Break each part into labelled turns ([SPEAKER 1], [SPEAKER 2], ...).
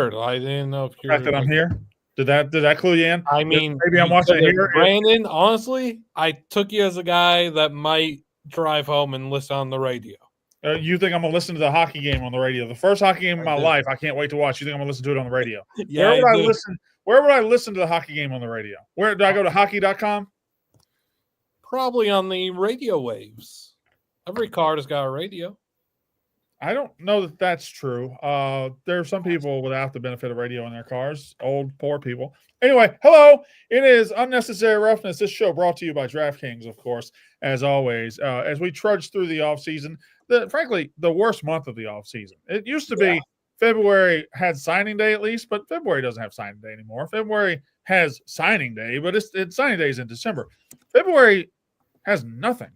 [SPEAKER 1] heard. I didn't know if
[SPEAKER 2] the fact that I'm here. Did that clue you in?
[SPEAKER 1] I mean,
[SPEAKER 2] maybe I'm watching it here.
[SPEAKER 1] Brandon, honestly, I took you as a guy that might drive home and listen on the radio.
[SPEAKER 2] You think I'm gonna listen to the hockey game on the radio? The first hockey game of my life. I can't wait to watch. You think I'm gonna listen to it on the radio?
[SPEAKER 1] Yeah,
[SPEAKER 2] Where would I listen? Where would I listen to the hockey game on the radio? Where do I go to hockey.com?
[SPEAKER 1] Probably on the radio waves. Every car has got a radio.
[SPEAKER 2] I don't know that that's true. There are some people without the benefit of radio in their cars, old, poor people. Anyway, hello. It is Unnecessary Roughness. This show brought to you by DraftKings, of course, as always. As we trudge through the offseason, frankly, the worst month of the offseason. It used to be February had signing day at least, but February doesn't have signing day anymore. February has signing day, but it's signing days in December. February has nothing.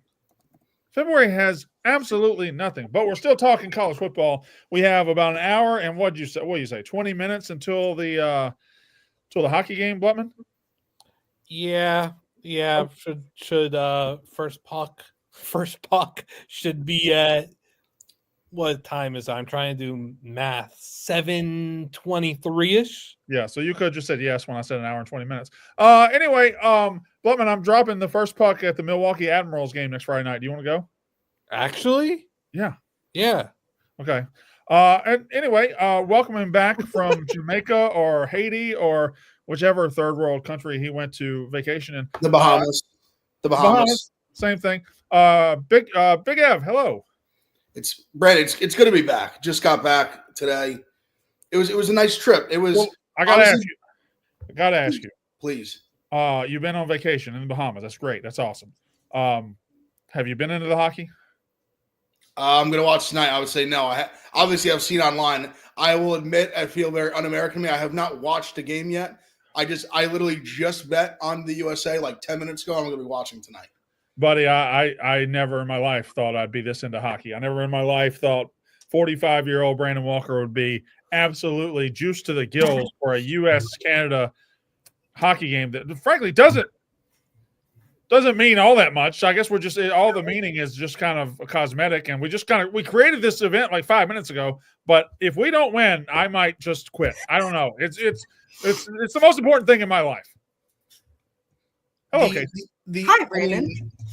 [SPEAKER 2] February has absolutely nothing, but we're still talking college football. We have about an hour and what do you say, 20 minutes until the hockey game, Blutman?
[SPEAKER 1] Yeah. Should first puck should be at what time is it? I'm trying to do math. 7:23-ish.
[SPEAKER 2] Yeah, so you could have just said yes when I said an hour and 20 minutes. Anyway, Blutman, I'm dropping the first puck at the Milwaukee Admirals game next Friday night. Do you want to go?
[SPEAKER 1] Actually?
[SPEAKER 2] Yeah. Okay. And anyway, welcome him back from Jamaica or Haiti or whichever third world country he went to vacation in.
[SPEAKER 3] The Bahamas. The Bahamas.
[SPEAKER 2] Same thing. Big Ev, hello.
[SPEAKER 3] It's Brad. It's good to be back. Just got back today. It was a nice trip. It was.
[SPEAKER 2] Well, I gotta ask you.
[SPEAKER 3] Please.
[SPEAKER 2] You've been on vacation in the Bahamas. That's great. That's awesome. Have you been into the hockey?
[SPEAKER 3] I'm gonna watch tonight. I would say no. Obviously I've seen online. I will admit I feel very un-American. I have not watched a game yet. I literally just bet on the USA like 10 minutes ago. I'm gonna be watching tonight.
[SPEAKER 2] Buddy, I never in my life thought I'd be this into hockey. I never in my life thought 45-year-old Brandon Walker would be absolutely juiced to the gills for a U.S.-Canada hockey game that, frankly, doesn't mean all that much. I guess all the meaning is just kind of cosmetic, and we created this event like 5 minutes ago. But if we don't win, I might just quit. I don't know. It's the most important thing in my life. Okay.
[SPEAKER 4] Hi, Brandon.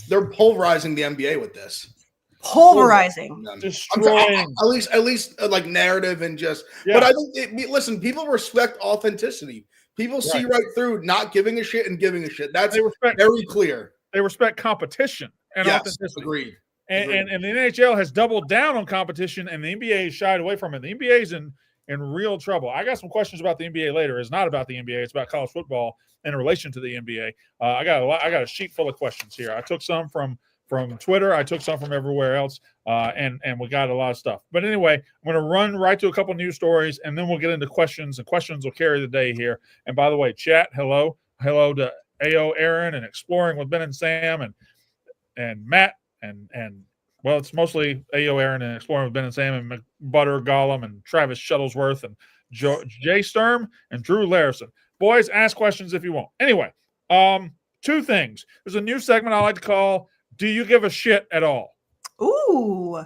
[SPEAKER 3] They're pulverizing the NBA with this.
[SPEAKER 4] Pulverizing.
[SPEAKER 2] Destroying.
[SPEAKER 3] At least like narrative and just. Yeah. But I think listen, people respect authenticity. People see right through not giving a shit and giving a shit. That's very clear.
[SPEAKER 2] They respect competition and authenticity.
[SPEAKER 3] Agreed.
[SPEAKER 2] And the NHL has doubled down on competition, and the NBA shied away from it. The NBA is in real trouble. I got some questions about the NBA later. It's not about the NBA. It's about college football in relation to the NBA. I got a sheet full of questions here. I took some from Twitter. I took some from everywhere else, and we got a lot of stuff. But anyway, I'm going to run right to a couple news stories, and then we'll get into questions, and questions will carry the day here. And by the way, chat, hello to AO Aaron and Exploring with Ben and Sam and Matt and well, it's mostly AO Aaron and Exploring with Ben and Sam and McButter Gollum and Travis Shuttlesworth and Jay Sturm and Drew Larison. Boys, ask questions if you want. Anyway, two things. There's a new segment I like to call "Do You Give a Shit at All?"
[SPEAKER 4] Ooh,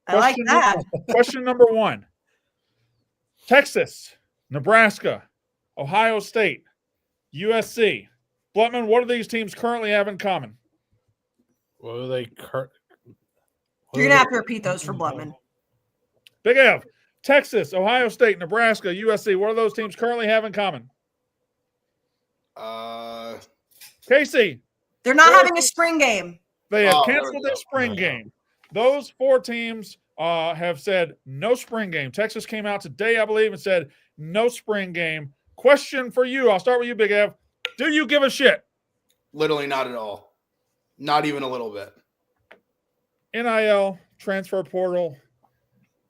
[SPEAKER 4] I like that.
[SPEAKER 2] Question number one: Texas, Nebraska, Ohio State, USC. Blutman, what do these teams currently have in common?
[SPEAKER 1] What do they
[SPEAKER 4] You're going to have to repeat those for Blutman.
[SPEAKER 2] Big F. Texas, Ohio State, Nebraska, USC. What do those teams currently have in common? Kayce.
[SPEAKER 4] They're not having a spring game.
[SPEAKER 2] They have canceled their spring game. Those four teams have said no spring game. Texas came out today, I believe, and said no spring game. Question for you. I'll start with you, Big Ev. Do you give a shit?
[SPEAKER 3] Literally not at all. Not even a little bit.
[SPEAKER 2] NIL, transfer portal,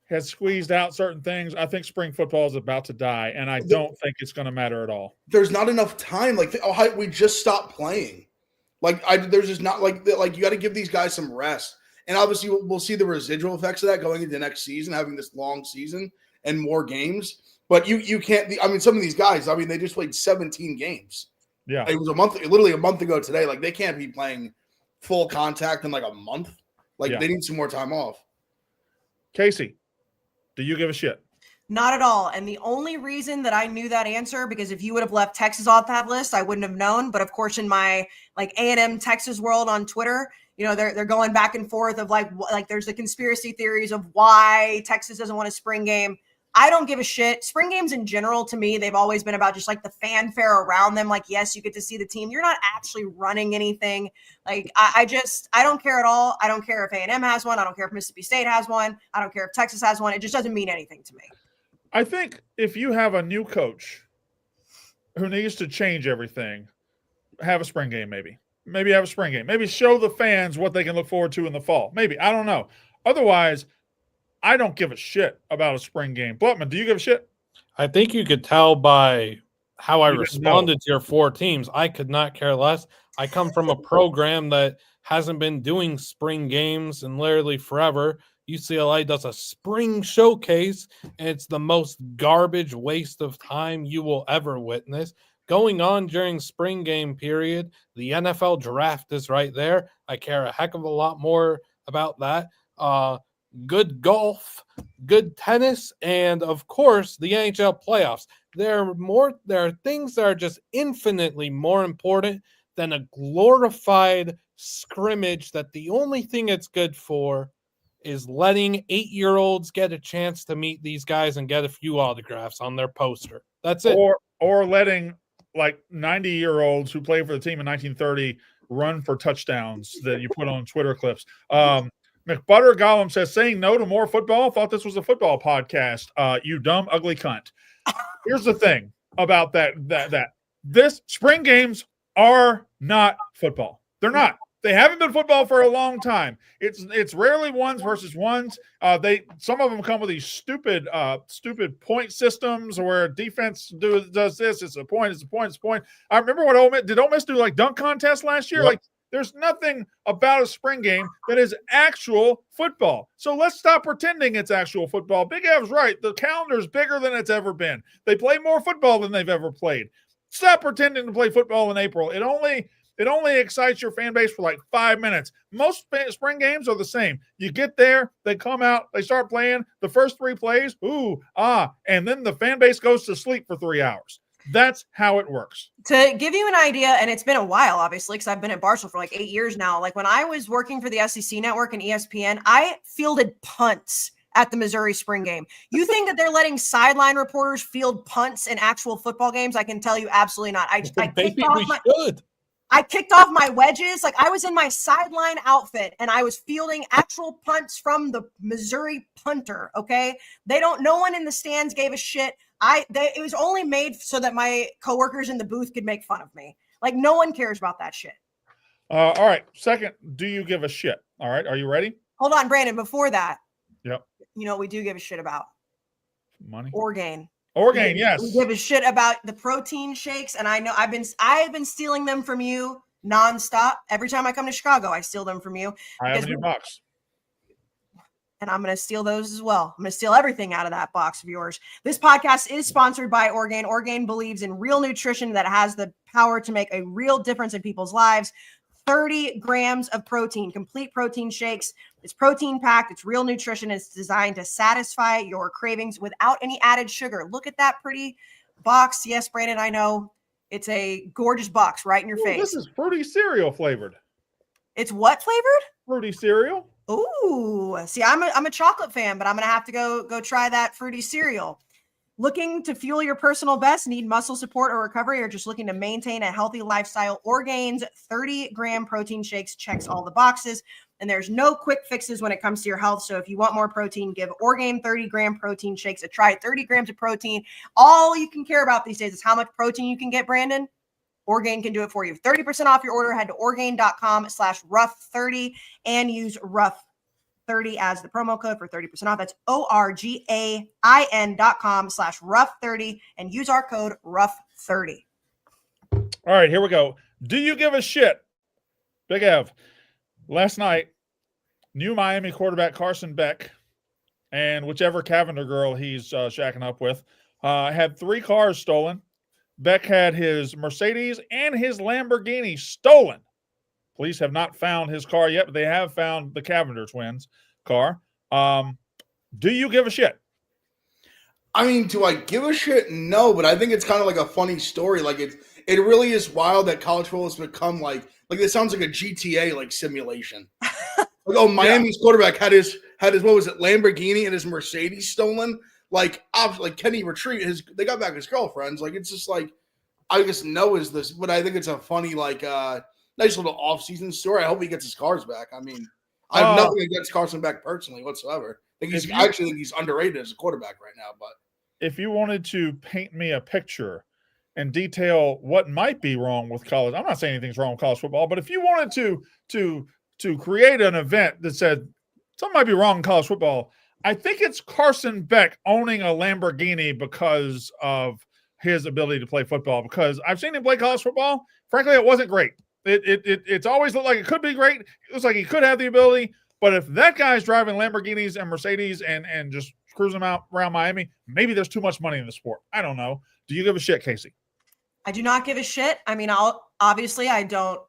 [SPEAKER 2] has squeezed out certain things. I think spring football is about to die, and I don't think it's going to matter at all.
[SPEAKER 3] There's not enough time. We just stopped playing. There's just not you got to give these guys some rest. And obviously, we'll see the residual effects of that going into next season, having this long season and more games. But you can't. Some of these guys. They just played 17 games.
[SPEAKER 2] Yeah,
[SPEAKER 3] it was literally a month ago today. They can't be playing full contact in a month. They need some more time off.
[SPEAKER 2] Kayce, do you give a shit?
[SPEAKER 4] Not at all. And the only reason that I knew that answer, because if you would have left Texas off that list, I wouldn't have known. But of course, in my like A&M Texas world on Twitter, you know, they're going back and forth of like there's the conspiracy theories of why Texas doesn't want a spring game. I don't give a shit. Spring games in general, to me, they've always been about just like the fanfare around them. Like, yes, you get to see the team. You're not actually running anything. Like, I don't care at all. I don't care if A&M has one. I don't care if Mississippi State has one. I don't care if Texas has one. It just doesn't mean anything to me.
[SPEAKER 2] I think if you have a new coach who needs to change everything, have a spring game maybe. Maybe have a spring game. Maybe show the fans what they can look forward to in the fall. Maybe. I don't know. Otherwise, I don't give a shit about a spring game. Blutman, do you give a shit?
[SPEAKER 1] I think you could tell by how I responded to your 4 teams. I could not care less. I come from a program that hasn't been doing spring games in literally forever. UCLA does a spring showcase, and it's the most garbage waste of time you will ever witness. Going on during spring game period, the NFL draft is right there. I care a heck of a lot more about that. Good golf, good tennis, and of course the NHL playoffs. There are things that are just infinitely more important than a glorified scrimmage that the only thing it's good for is letting 8-year-olds get a chance to meet these guys and get a few autographs on their poster. That's it.
[SPEAKER 2] Or letting like 90-year-olds who played for the team in 1930 run for touchdowns that you put on Twitter clips. McButter Gollum says, saying no to more football? Thought this was a football podcast. You dumb, ugly cunt. Here's the thing about that. This spring games are not football. They're not. They haven't been football for a long time. It's rarely ones versus ones. Some of them come with these stupid point systems where defense does this. It's a point. I remember what Ole Miss do like dunk contests last year? Yep. Like, there's nothing about a spring game that is actual football. So let's stop pretending it's actual football. Big Ev's right. The calendar's bigger than it's ever been. They play more football than they've ever played. Stop pretending to play football in April. It only excites your fan base for like 5 minutes. Most spring games are the same. You get there, they come out, they start playing. The first 3 plays, and then the fan base goes to sleep for 3 hours. That's how it works.
[SPEAKER 4] To give you an idea, and it's been a while, obviously, because I've been at Barstool for like 8 years now. Like when I was working for the SEC Network and ESPN, I fielded punts at the Missouri spring game. You think that they're letting sideline reporters field punts in actual football games? I can tell you absolutely not. I kicked off my wedges. Like I was in my sideline outfit and I was fielding actual punts from the Missouri punter. Okay. No one in the stands gave a shit. It was only made so that my coworkers in the booth could make fun of me. Like no one cares about that shit.
[SPEAKER 2] All right. Second, do you give a shit? All right. Are you ready?
[SPEAKER 4] Hold on, Brandon. Before that.
[SPEAKER 2] Yep.
[SPEAKER 4] You know what we do give a shit about?
[SPEAKER 2] Money.
[SPEAKER 4] Orgain,
[SPEAKER 2] yes.
[SPEAKER 4] We give a shit about the protein shakes, and I know I've been stealing them from you nonstop. Every time I come to Chicago, I steal them from you.
[SPEAKER 2] I have a new box.
[SPEAKER 4] And I'm going to steal those as well. I'm going to steal everything out of that box of yours. This podcast is sponsored by Orgain. Orgain believes in real nutrition that has the power to make a real difference in people's lives. 30 grams of protein, complete protein shakes. It's protein packed. It's real nutrition. It's designed to satisfy your cravings without any added sugar. Look at that pretty box. Yes, Brandon, I know. It's a gorgeous box right in your face.
[SPEAKER 2] This is fruity cereal flavored.
[SPEAKER 4] It's what flavored?
[SPEAKER 2] Fruity cereal.
[SPEAKER 4] Ooh, see, I'm a chocolate fan, but I'm going to have to go try that fruity cereal. Looking to fuel your personal best, need muscle support or recovery, or just looking to maintain a healthy lifestyle? Orgain's 30-gram protein shakes checks all the boxes, and there's no quick fixes when it comes to your health. So if you want more protein, give Orgain 30-gram protein shakes a try. 30 grams of protein. All you can care about these days is how much protein you can get, Brandon. Orgain can do it for you. 30% off your order. Head to Orgain.com/rough30 and use rough30 as the promo code for 30% off. That's Orgain.com/rough30 and use our code rough30.
[SPEAKER 2] All right, here we go. Do you give a shit? Big Ev. Last night, new Miami quarterback Carson Beck and whichever Cavender girl he's shacking up with had 3 cars stolen. Beck had his Mercedes and his Lamborghini stolen. Police have not found his car yet, but they have found the Cavender twins' car. Do you give a shit?
[SPEAKER 3] I mean, do I give a shit? No, but I think it's kind of like a funny story. Like it really is wild that college football has become like this sounds like a GTA like simulation. Like, oh, Miami's quarterback had his what was it, Lamborghini and his Mercedes stolen. Like Kenny they got back his girlfriends. Like it's just like I just know is this, but I think it's a funny like nice little off-season story. I hope he gets his cars back. I mean, I have nothing against Carson Beck personally whatsoever. I actually think he's underrated as a quarterback right now. But
[SPEAKER 2] if you wanted to paint me a picture and detail what might be wrong with college, I'm not saying anything's wrong with college football, but if you wanted to create an event that said something might be wrong in college football, I think it's Carson Beck owning a Lamborghini because of his ability to play football. Because I've seen him play college football. Frankly, it wasn't great. It's always looked like it could be great. It looks like he could have the ability. But if that guy's driving Lamborghinis and Mercedes and just cruising out around Miami, maybe there's too much money in the sport. I don't know. Do you give a shit, Kayce?
[SPEAKER 4] I do not give a shit. I mean, obviously I don't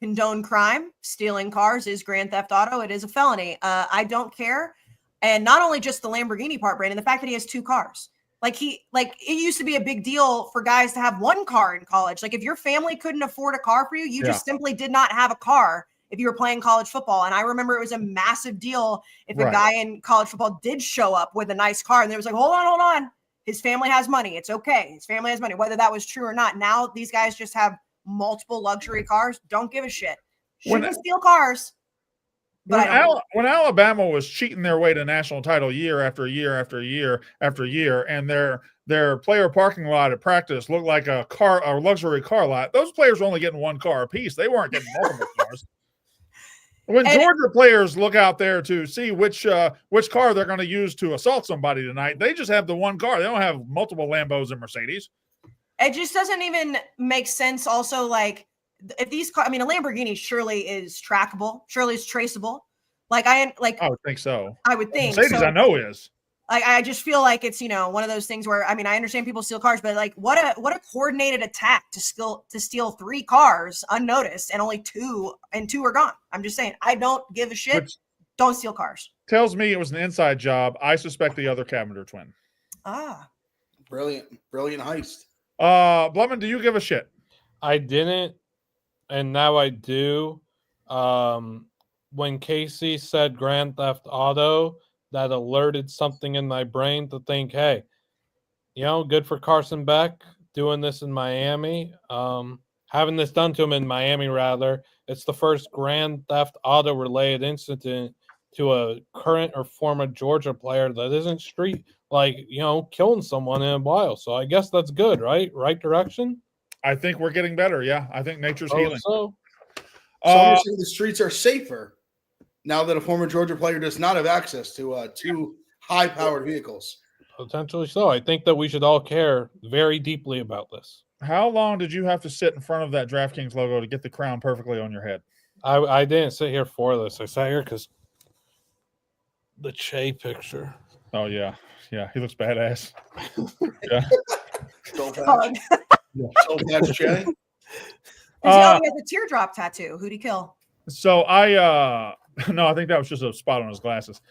[SPEAKER 4] condone crime. Stealing cars is grand theft auto. It is a felony. I don't care. And not only just the Lamborghini part, Brandon, the fact that he has 2 cars. It used to be a big deal for guys to have 1 car in college. Like if your family couldn't afford a car for you, you just simply did not have a car if you were playing college football. And I remember it was a massive deal if a guy in college football did show up with a nice car and there was like, hold on. His family has money. It's okay. His family has money, whether that was true or not. Now these guys just have multiple luxury cars. Don't give a shit. Shouldn't steal cars.
[SPEAKER 2] When Alabama was cheating their way to national title year after year after year after year, and their player parking lot at practice looked like a luxury car lot, those players were only getting 1 car apiece. They weren't getting multiple cars. When Georgia players look out there to see which car they're going to use to assault somebody tonight, they just have the 1 car. They don't have multiple Lambos and Mercedes.
[SPEAKER 4] It just doesn't even make sense. Also, like if these cars, I mean, a Lamborghini surely is trackable, surely is traceable. I would
[SPEAKER 2] think so.
[SPEAKER 4] I would think
[SPEAKER 2] Mercedes,
[SPEAKER 4] so.
[SPEAKER 2] I know is.
[SPEAKER 4] I just feel like it's one of those things where I mean I understand people steal cars, but like what a coordinated attack to steal 3 cars unnoticed and only 2 are gone. I'm just saying I don't give a shit. Don't steal cars.
[SPEAKER 2] Tells me it was an inside job. I suspect the other Cavender twin.
[SPEAKER 3] Brilliant heist.
[SPEAKER 2] Blutman, do you give a shit?
[SPEAKER 1] I didn't, and now I do. When Kayce said Grand Theft Auto, that alerted something in my brain to think, hey, good for Carson Beck doing this in Miami. Having this done to him in Miami, rather. It's the first Grand Theft Auto related incident to a current or former Georgia player that isn't street, killing someone in a while. So I guess that's good, right? Right direction?
[SPEAKER 2] I think we're getting better, yeah. I think nature's healing.
[SPEAKER 3] So I'm saying the streets are safer now that a former Georgia player does not have access to 2 high-powered vehicles.
[SPEAKER 1] Potentially so. I think that we should all care very deeply about this.
[SPEAKER 2] How long did you have to sit in front of that DraftKings logo to get the crown perfectly on your head?
[SPEAKER 1] I didn't sit here for this. I sat here because the Che picture.
[SPEAKER 2] Oh, yeah. Yeah, he looks badass. Yeah.
[SPEAKER 3] So bad. So bad, Che.
[SPEAKER 4] He has a teardrop tattoo. Who'd he kill?
[SPEAKER 2] So I think that was just a spot on his glasses.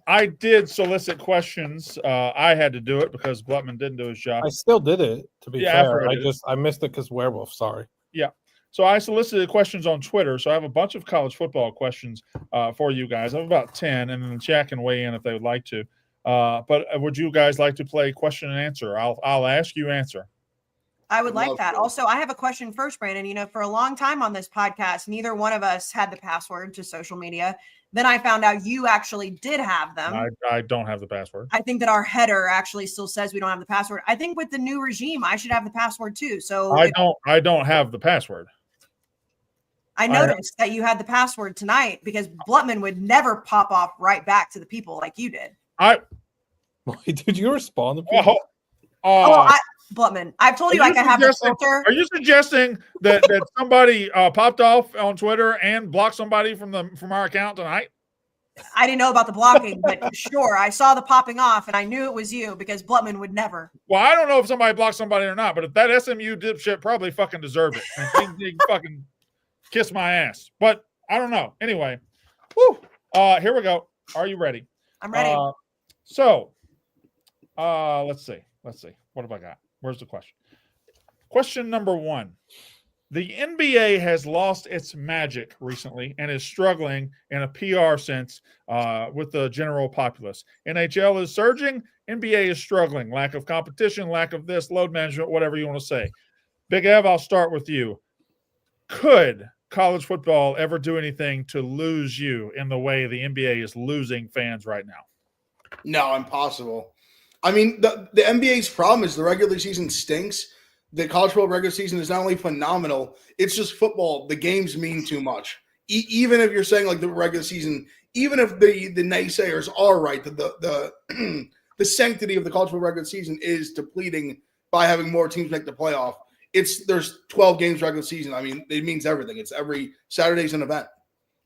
[SPEAKER 2] I did solicit questions. I had to do it because Blutman didn't do his job.
[SPEAKER 1] I still did it, to be fair. I missed it because werewolf. Sorry.
[SPEAKER 2] Yeah. So I solicited questions on Twitter. So I have a bunch of college football questions for you guys. I have about 10, and then the chat can weigh in if they would like to. But would you guys like to play question and answer? I'll ask you answer.
[SPEAKER 4] I would like that. Also, I have a question first, Brandon. For a long time on this podcast, neither one of us had the password to social media. Then I found out you actually did have them.
[SPEAKER 2] I don't have the password.
[SPEAKER 4] I think that our header actually still says we don't have the password. I think with the new regime, I should have the password too. So
[SPEAKER 2] I don't have the password.
[SPEAKER 4] I noticed that you had the password tonight because Blutman would never pop off right back to the people like you did.
[SPEAKER 1] Did you respond to people?
[SPEAKER 4] Blutman, I've told you I can have a filter.
[SPEAKER 2] Are you suggesting that somebody popped off on Twitter and blocked somebody from our account tonight?
[SPEAKER 4] I didn't know about the blocking, but sure, I saw the popping off and I knew it was you because Blutman would never.
[SPEAKER 2] Well, I don't know if somebody blocked somebody or not, but if that SMU dipshit probably fucking deserved it. And he fucking kiss my ass. But I don't know. Anyway, here we go. Are you ready?
[SPEAKER 4] I'm ready.
[SPEAKER 2] So Let's see. What have I got? Where's the question? Question number 1. The NBA has lost its magic recently and is struggling in a PR sense with the general populace. NHL is surging. NBA is struggling. Lack of competition, lack of this, load management, whatever you want to say. Big Ev, I'll start with you. Could college football ever do anything to lose you in the way the NBA is losing fans right now?
[SPEAKER 3] No, impossible. I mean, the NBA's problem is the regular season stinks. The college football regular season is not only phenomenal, it's just football. The games mean too much. Even if you're saying like the regular season, even if the naysayers are right, that the sanctity of the college football regular season is depleting by having more teams make the playoff. There's 12 games regular season. I mean, it means everything. It's every Saturday's an event.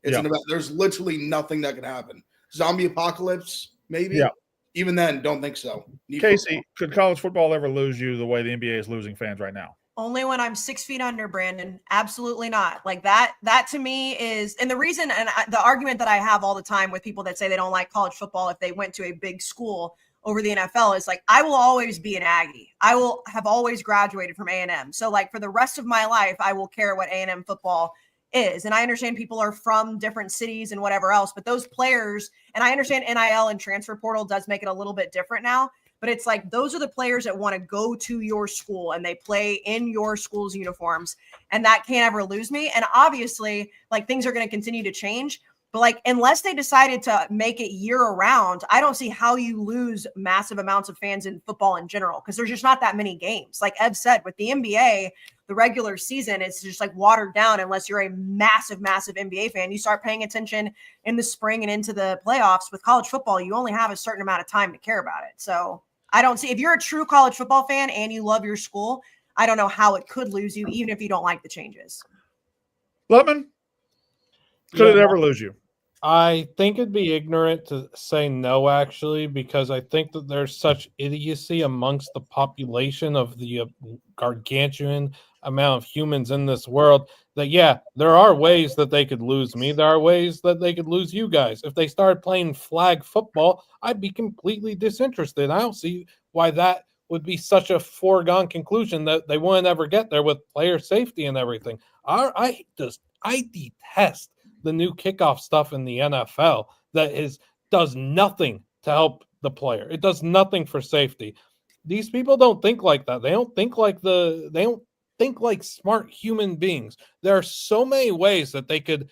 [SPEAKER 3] It's an event. There's literally nothing that can happen. Zombie apocalypse, maybe.
[SPEAKER 2] Yeah.
[SPEAKER 3] Even then, don't think so.
[SPEAKER 2] Kayce, could college football ever lose you the way the NBA is losing fans right now?
[SPEAKER 4] Only when I'm 6 feet under, Brandon. Absolutely not. Like that to me is, and the reason, the argument that I have all the time with people that say they don't like college football if they went to a big school over the NFL is like, I will always be an Aggie. I will have always graduated from A&M. So like for the rest of my life, I will care what A&M football is. And I understand people are from different cities and whatever else, but those players, and I understand NIL and transfer portal does make it a little bit different now, but it's like, those are the players that want to go to your school and they play in your school's uniforms, and that can't ever lose me. And obviously like things are going to continue to change, but like, unless they decided to make it year round, I don't see how you lose massive amounts of fans in football in general, because there's just not that many games. Like Ev said, with the NBA, the regular season is just like watered down unless you're a massive, massive NBA fan. You start paying attention in the spring and into the playoffs. With college football, you only have a certain amount of time to care about it. So I don't see, if you're a true college football fan and you love your school, I don't know how it could lose you, even if you don't like the changes.
[SPEAKER 2] Lutman, could it ever lose you?
[SPEAKER 1] I think it'd be ignorant to say no, actually, because I think that there's such idiocy amongst the population of the gargantuan amount of humans in this world that, yeah, there are ways that they could lose me. There are ways that they could lose you guys. If they started playing flag football, I'd be completely disinterested. I don't see why that would be such a foregone conclusion that they wouldn't ever get there with player safety and everything. I detest the new kickoff stuff in the NFL that does nothing to help the player. It does nothing for safety. These people don't think like that. They don't think like smart human beings. There are so many ways that they could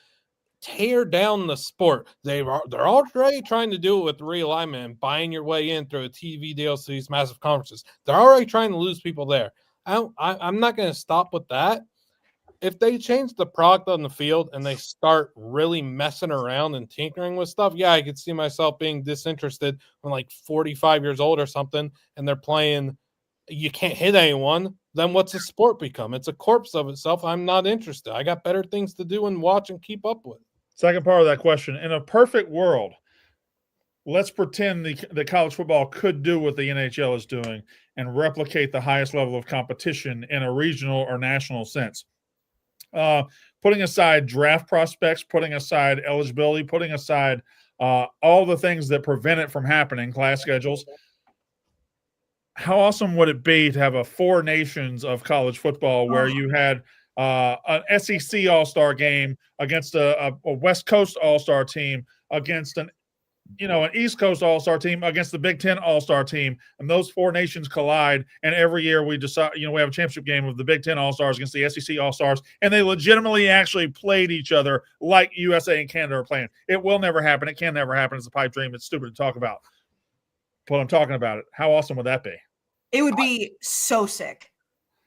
[SPEAKER 1] tear down the sport. They're already trying to do it with realignment and buying your way in through a TV deals to these massive conferences. They're already trying to lose people there. I'm not going to stop with that. If they change the product on the field and they start really messing around and tinkering with stuff, yeah, I could see myself being disinterested when like 45 years old or something, and they're playing, you can't hit anyone. Then what's the sport become? It's a corpse of itself. I'm not interested. I got better things to do and watch and keep up with.
[SPEAKER 2] Second part of that question. In a perfect world, let's pretend the college football could do what the NHL is doing and replicate the highest level of competition in a regional or national sense. Putting aside draft prospects, putting aside eligibility, putting aside all the things that prevent it from happening, class schedules, how awesome would it be to have a 4 nations of college football where you had an SEC All-Star game against a West Coast All-Star team against an East Coast All-Star team against the Big Ten All-Star team, and those 4 nations collide, and every year we decide, we have a championship game of the Big Ten All-Stars against the SEC All-Stars, and they legitimately actually played each other like USA and Canada are playing. It will never happen. It can never happen. It's a pipe dream. It's stupid to talk about. But I'm talking about it. How awesome would that be?
[SPEAKER 4] It would be so sick.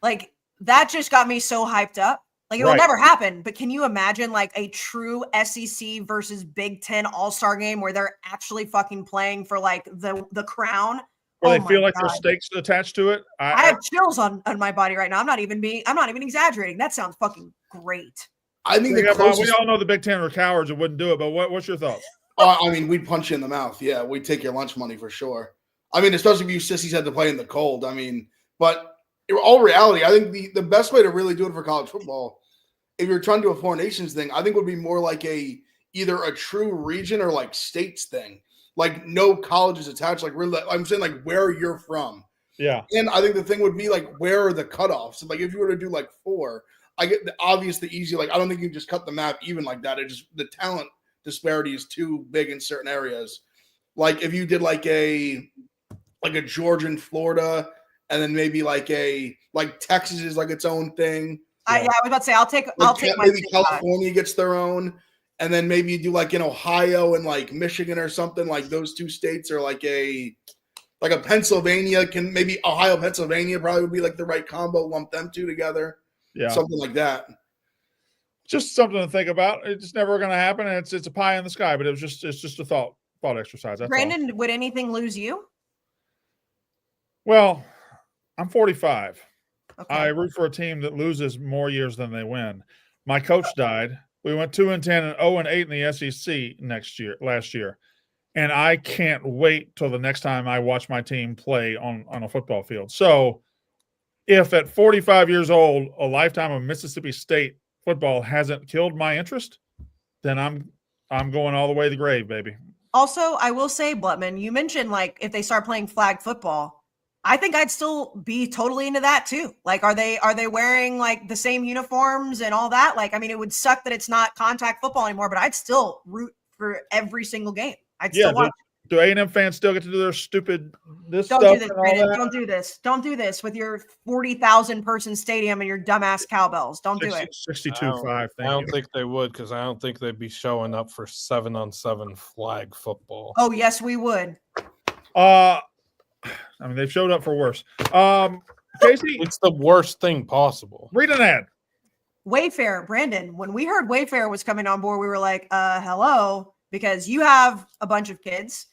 [SPEAKER 4] Like, that just got me so hyped up. Like, it will never happen, but can you imagine like a true SEC versus Big Ten All-Star game where they're actually fucking playing for like the crown?
[SPEAKER 2] Where they feel like there's stakes attached to it?
[SPEAKER 4] I have chills on my body right now. I'm not even exaggerating. That sounds fucking great.
[SPEAKER 3] I think
[SPEAKER 2] we all know the Big Ten are cowards and wouldn't do it, but what's your thoughts?
[SPEAKER 3] I mean, we'd punch you in the mouth. Yeah, we'd take your lunch money for sure. I mean, especially if you sissies had to play in the cold. I mean, but in all reality, I think the best way to really do it for college football, if you're trying to do a 4 nations thing, I think would be more like either a true region or like states thing. like no colleges attached. Like I'm saying, like where you're from.
[SPEAKER 2] Yeah.
[SPEAKER 3] And I think the thing would be like, where are the cutoffs? Like if you were to do like 4, I get the obvious, the easy. Like I don't think you can just cut the map even like that. It just the talent disparity is too big in certain areas. Like if you did like a Georgia and Florida, and then maybe like Texas is like its own thing.
[SPEAKER 4] Yeah, I was about to say I'll take
[SPEAKER 3] maybe California gets their own, and then maybe you do like in Ohio and like Michigan or something. Like those 2 states are like a Pennsylvania can maybe Ohio, Pennsylvania probably would be like the right combo. Lump them 2 together, something like that.
[SPEAKER 2] Just something to think about. It's never going to happen, and it's a pie in the sky. But it's just a thought exercise. That's
[SPEAKER 4] Brandon,
[SPEAKER 2] all.
[SPEAKER 4] Would anything lose you?
[SPEAKER 2] Well, I'm 45.
[SPEAKER 4] Okay.
[SPEAKER 2] I root for a team that loses more years than they win. My coach died. We went 2-10 and 0-8 in the SEC last year. And I can't wait till the next time I watch my team play on a football field. So if at 45 years old, a lifetime of Mississippi State football hasn't killed my interest, then I'm going all the way to the grave, baby.
[SPEAKER 4] Also, I will say, Blutman, you mentioned like if they start playing flag football, I think I'd still be totally into that too. Like, are they wearing like the same uniforms and all that? Like, I mean, it would suck that it's not contact football anymore, but I'd still root for every single game. I'd still watch.
[SPEAKER 2] Do A&M fans still get to do their stupid
[SPEAKER 4] Don't
[SPEAKER 2] stuff?
[SPEAKER 4] Do this, Brandon. Don't do this. Don't do this with your 40,000 person stadium and your dumbass cowbells. Don't do it.
[SPEAKER 2] 62-5.
[SPEAKER 1] I don't think they would, because I don't think they'd be showing up for 7-on-7 flag football.
[SPEAKER 4] Oh, yes, we would.
[SPEAKER 2] I mean, they've showed up for worse. Kayce,
[SPEAKER 1] it's the worst thing possible.
[SPEAKER 2] Read an ad.
[SPEAKER 4] Wayfair, Brandon. When we heard Wayfair was coming on board, we were like, hello, because you have a bunch of kids.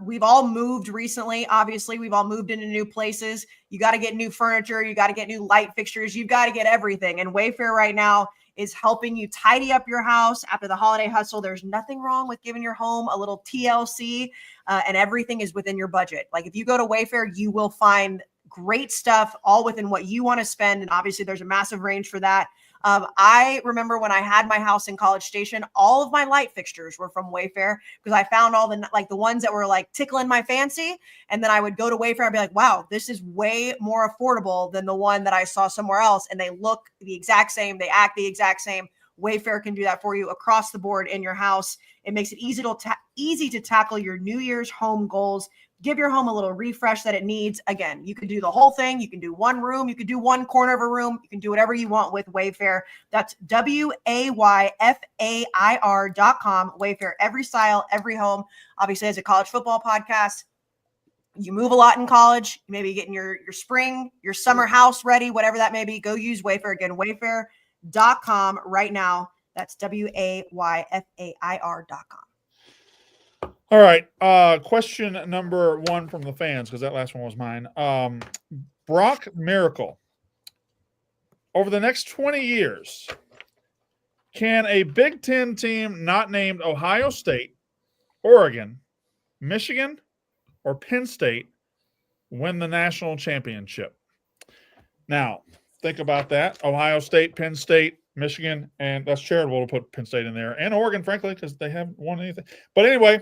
[SPEAKER 4] We've all moved recently. Obviously, we've all moved into new places. You got to get new furniture. You got to get new light fixtures. You've got to get everything. And Wayfair right now is helping you tidy up your house after the holiday hustle. There's nothing wrong with giving your home a little TLC, and everything is within your budget. Like if you go to Wayfair, you will find great stuff all within what you want to spend. And obviously there's a massive range for that. I remember when I had my house in College Station, all of my light fixtures were from Wayfair because I found all the ones that were like tickling my fancy. And then I would go to Wayfair and be like, wow, this is way more affordable than the one that I saw somewhere else. And they look the exact same. They act the exact same. Wayfair can do that for you across the board in your house. It makes it easy to tackle your New Year's home goals. Give your home a little refresh that it needs. Again, you can do the whole thing. You can do one room. You can do one corner of a room. You can do whatever you want with Wayfair. That's WAYFAIR.com. Wayfair, every style, every home. Obviously, as a college football podcast, you move a lot in college. You may be getting your spring, your summer house ready, whatever that may be. Go use Wayfair. Again, Wayfair.com right now. That's WAYFAIR.com.
[SPEAKER 2] All right. Question number 1 from the fans, because that last one was mine. Brock Miracle. Over the next 20 years, can a Big Ten team not named Ohio State, Oregon, Michigan, or Penn State win the national championship? Now, think about that. Ohio State, Penn State, Michigan, and that's charitable to put Penn State in there. And Oregon, frankly, because they haven't won anything. But anyway,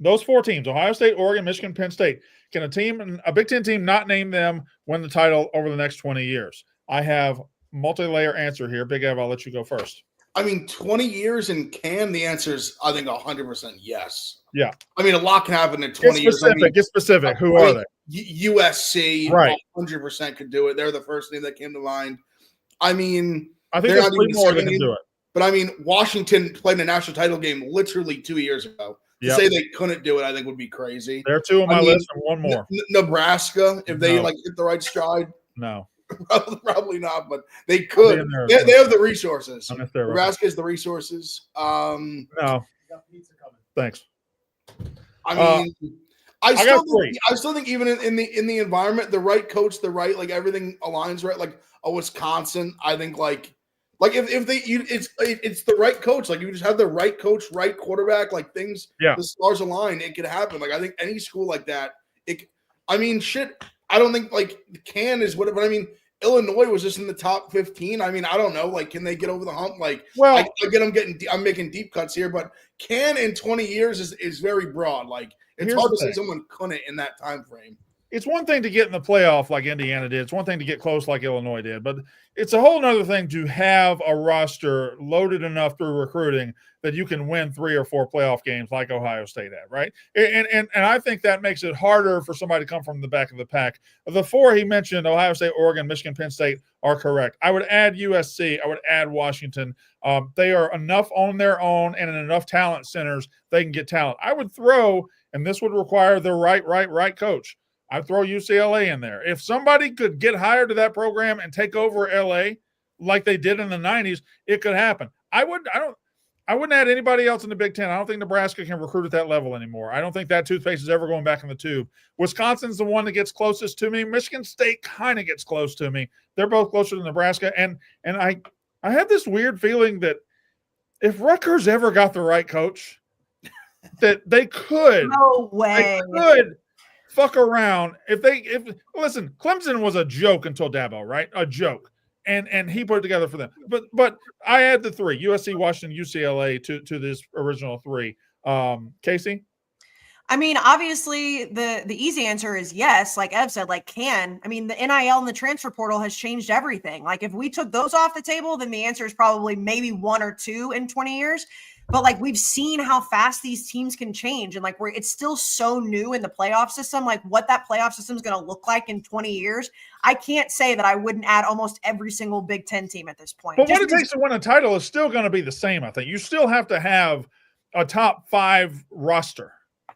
[SPEAKER 2] those 4 teams, Ohio State, Oregon, Michigan, Penn State, can a Big Ten team not name them win the title over the next 20 years? I have multi-layer answer here. Big Ev, I'll let you go first.
[SPEAKER 3] I mean, 20 years and can the answer is, I think, 100% yes.
[SPEAKER 2] Yeah.
[SPEAKER 3] I mean, a lot can happen in 20 years.
[SPEAKER 2] Get specific. Who are they?
[SPEAKER 3] USC,
[SPEAKER 2] right?
[SPEAKER 3] 100% could do it. They're the first thing that came to mind. I mean,
[SPEAKER 2] I think there's 3 more that can do it.
[SPEAKER 3] But I mean, Washington played in a national title game literally 2 years ago. To say they couldn't do it, I think would be crazy.
[SPEAKER 2] There are 2 on my list and 1 more.
[SPEAKER 3] Nebraska, if they hit the right stride.
[SPEAKER 2] No.
[SPEAKER 3] Probably not, but they could. They have the resources. Nebraska has the resources.
[SPEAKER 2] No. Thanks.
[SPEAKER 3] I mean, I still think even in the environment, the right coach, the right everything aligns right. Like a Wisconsin, I think it's the right coach. Like you just have the right coach, right quarterback. Like things, the stars align. It could happen. Like I think any school like that. I don't think can is whatever. But I mean, Illinois was just in the top 15. I mean, I don't know. Like, can they get over the hump? Like,
[SPEAKER 2] Well,
[SPEAKER 3] I get them I'm making deep cuts here, but can in 20 years is very broad. Like, it's hard to say someone couldn't in that time frame.
[SPEAKER 2] It's one thing to get in the playoff like Indiana did. It's one thing to get close like Illinois did. But it's a whole nother thing to have a roster loaded enough through recruiting that you can win 3 or 4 playoff games like Ohio State had, right? And I think that makes it harder for somebody to come from the back of the pack. The 4 he mentioned, Ohio State, Oregon, Michigan, Penn State, are correct. I would add USC. I would add Washington. They are enough on their own and in enough talent centers they can get talent. I would throw, and this would require the right coach, I'd throw UCLA in there. If somebody could get hired to that program and take over LA like they did in the 90s, it could happen. I wouldn't add anybody else in the Big Ten. I don't think Nebraska can recruit at that level anymore. I don't think that toothpaste is ever going back in the tube. Wisconsin's the one that gets closest to me. Michigan State kind of gets close to me. They're both closer to Nebraska. And I have this weird feeling that if Rutgers ever got the right coach, that they could.
[SPEAKER 4] No way.
[SPEAKER 2] They could fuck around. Listen, Clemson was a joke until Dabo, right? A joke. And he put it together for them. But I add the 3, USC, Washington, UCLA to this original 3. Kayce?
[SPEAKER 4] I mean, obviously the easy answer is yes. Like Ev said, like can. I mean, the NIL and the transfer portal has changed everything. Like if we took those off the table, then the answer is probably maybe 1 or 2 in 20 years. But like we've seen how fast these teams can change, and like it's still so new in the playoff system. Like what that playoff system is going to look like in 20 years, I can't say that I wouldn't add almost every single Big Ten team at this point.
[SPEAKER 2] But what it takes to win a title is still going to be the same. I think you still have to have a top 5 roster,